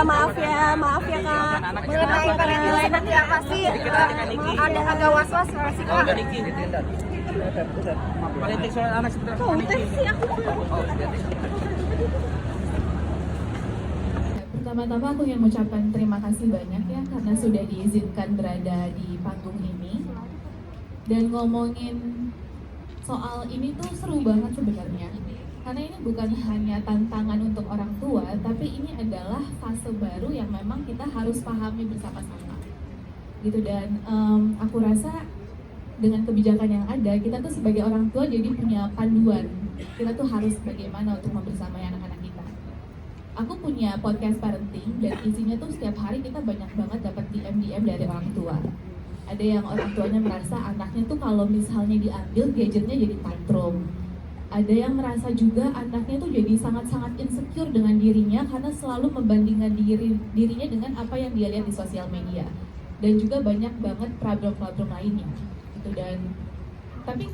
maaf ya Kak. Mengenai penilaian nanti apa sih? Ada agak was-was nggak sih Kak? Politik soal anak seperti apa? Konten sih aku. Pertama-tama aku ingin mengucapkan terima kasih banyak ya karena sudah diizinkan berada di panggung ini. Dan ngomongin soal ini tuh seru banget sebenarnya. Karena ini bukan hanya tantangan untuk orang tua, tapi ini adalah fase baru yang memang kita harus pahami bersama-sama. Gitu, dan aku rasa dengan kebijakan yang ada, kita tuh sebagai orang tua jadi punya panduan. Kita tuh harus bagaimana untuk membersamai anak-anak kita. Aku punya podcast parenting dan isinya tuh setiap hari kita banyak banget dapat DM dari orang tua. Ada yang orang tuanya merasa anaknya tuh kalau misalnya diambil gadgetnya jadi tantrum. Ada yang merasa juga anaknya tuh jadi sangat-sangat insecure dengan dirinya karena selalu membandingkan dirinya dengan apa yang dia lihat di sosial media. Dan juga banyak banget problem-problem lainnya. Gitu. Dan tapi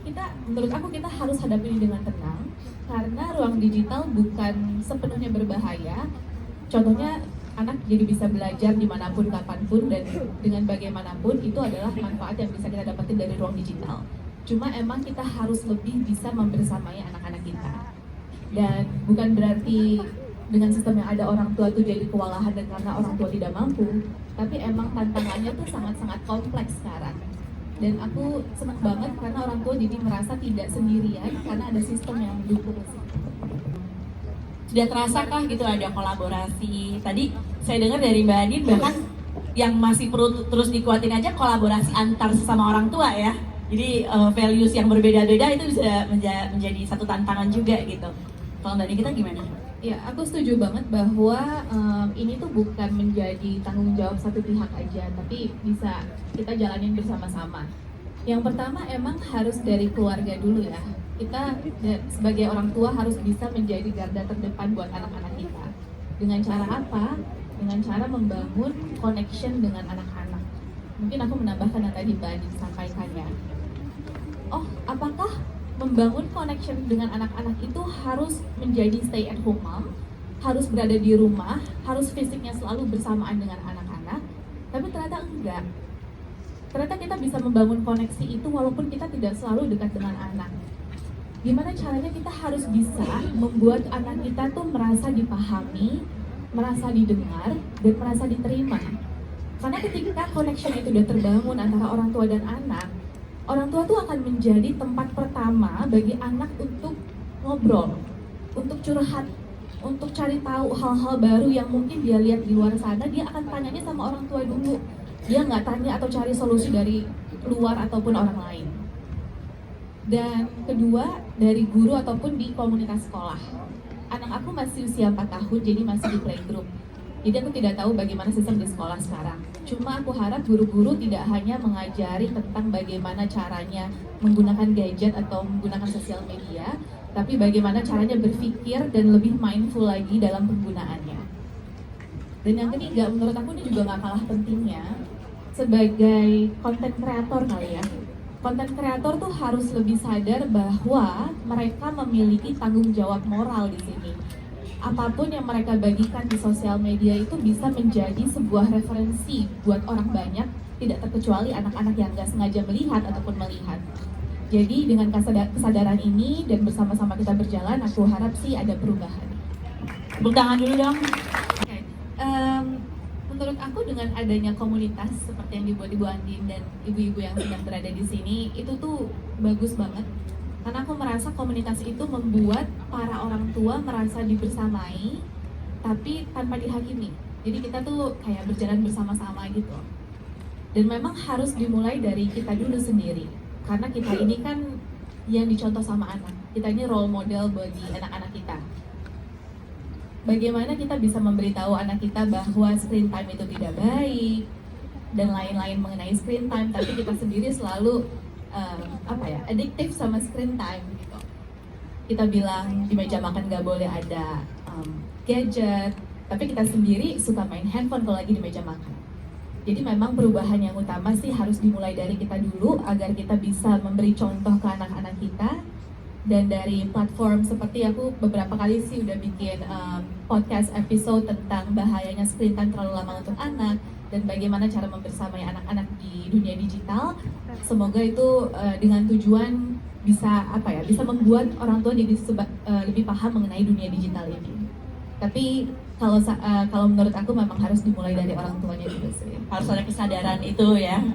menurut aku kita harus hadapi ini dengan tenang karena ruang digital bukan sepenuhnya berbahaya. Contohnya anak jadi bisa belajar dimanapun, kapanpun, dan dengan bagaimanapun itu adalah manfaat yang bisa kita dapetin dari ruang digital. Cuma emang kita harus lebih bisa membersamai anak-anak kita. Dan bukan berarti dengan sistem yang ada orang tua tuh jadi kewalahan dan karena orang tua tidak mampu, tapi emang tantangannya tuh sangat-sangat kompleks sekarang. Dan aku senang banget karena orang tua jadi merasa tidak sendirian karena ada sistem yang mendukung. Sudah terasakah gitu ada kolaborasi? Tadi saya dengar dari Mbak Adin bahkan yang masih perlu terus dikuatin aja kolaborasi antar sesama orang tua ya. Jadi values yang berbeda-beda itu bisa menjadi satu tantangan juga gitu. Kalau dari kita gimana? Ya, aku setuju banget bahwa ini tuh bukan menjadi tanggung jawab satu pihak aja, tapi bisa kita jalanin bersama-sama. Yang pertama emang harus dari keluarga dulu ya. Kita sebagai orang tua harus bisa menjadi garda terdepan buat anak-anak kita. Dengan cara apa? Dengan cara membangun connection dengan anak-anak. Mungkin aku menambahkan yang tadi Mbak Adi sampaikan ya. Oh, apakah membangun connection dengan anak-anak itu harus menjadi stay at home mom, harus berada di rumah, harus fisiknya selalu bersamaan dengan anak-anak? Tapi ternyata enggak. Ternyata kita bisa membangun koneksi itu walaupun kita tidak selalu dekat dengan anak. Gimana caranya kita harus bisa membuat anak kita tuh merasa dipahami, merasa didengar, dan merasa diterima. Karena ketika connection itu udah terbangun antara orang tua dan anak, orang tua tuh akan menjadi tempat pertama bagi anak untuk ngobrol, untuk curhat, untuk cari tahu hal-hal baru yang mungkin dia lihat di luar sana. Dia akan tanyanya sama orang tua dulu. Dia nggak tanya atau cari solusi dari luar ataupun orang lain. Dan kedua, dari guru ataupun di komunitas sekolah. Anak aku masih usia 4 tahun, jadi masih di playgroup. Jadi aku tidak tahu bagaimana sistem di sekolah sekarang. Cuma aku harap guru-guru tidak hanya mengajari tentang bagaimana caranya menggunakan gadget atau menggunakan sosial media, tapi bagaimana caranya berpikir dan lebih mindful lagi dalam penggunaannya. Dan yang ketiga, menurut aku ini juga nggak kalah pentingnya, sebagai konten kreator kali ya. Konten kreator tuh harus lebih sadar bahwa mereka memiliki tanggung jawab moral di sini. Apapun yang mereka bagikan di sosial media itu bisa menjadi sebuah referensi buat orang banyak, tidak terkecuali anak-anak yang nggak sengaja melihat ataupun melihat. Jadi dengan kesadaran ini dan bersama-sama kita berjalan, aku harap sih ada perubahan. Tepuk tangan dulu dong. Okay. Menurut aku dengan adanya komunitas seperti yang dibuat Ibu Andin dan ibu-ibu yang sedang berada di sini, itu tuh bagus banget. Karena aku merasa komunitas itu membuat para orang tua merasa dibersamai, tapi tanpa dihakimi. Jadi kita tuh kayak berjalan bersama-sama gitu. Dan memang harus dimulai dari kita dulu sendiri. Karena kita ini kan yang dicontoh sama anak. Kita ini role model bagi anak-anak kita. Bagaimana kita bisa memberitahu anak kita bahwa screen time itu tidak baik, dan lain-lain mengenai screen time, tapi kita sendiri selalu adiktif sama screen time gitu. Kita bilang di meja makan nggak boleh ada gadget, tapi kita sendiri suka main handphone kalau lagi di meja makan. Jadi memang perubahan yang utama sih harus dimulai dari kita dulu agar kita bisa memberi contoh ke anak-anak kita Dan dari platform seperti aku beberapa kali sih udah bikin podcast episode tentang bahayanya screen time terlalu lama untuk anak dan bagaimana cara membersamai anak-anak di dunia digital. Semoga itu dengan tujuan bisa bisa membuat orang tua jadi lebih paham mengenai dunia digital ini. Tapi kalau menurut aku memang harus dimulai dari orang tuanya juga sih. Harus ada kesadaran itu ya.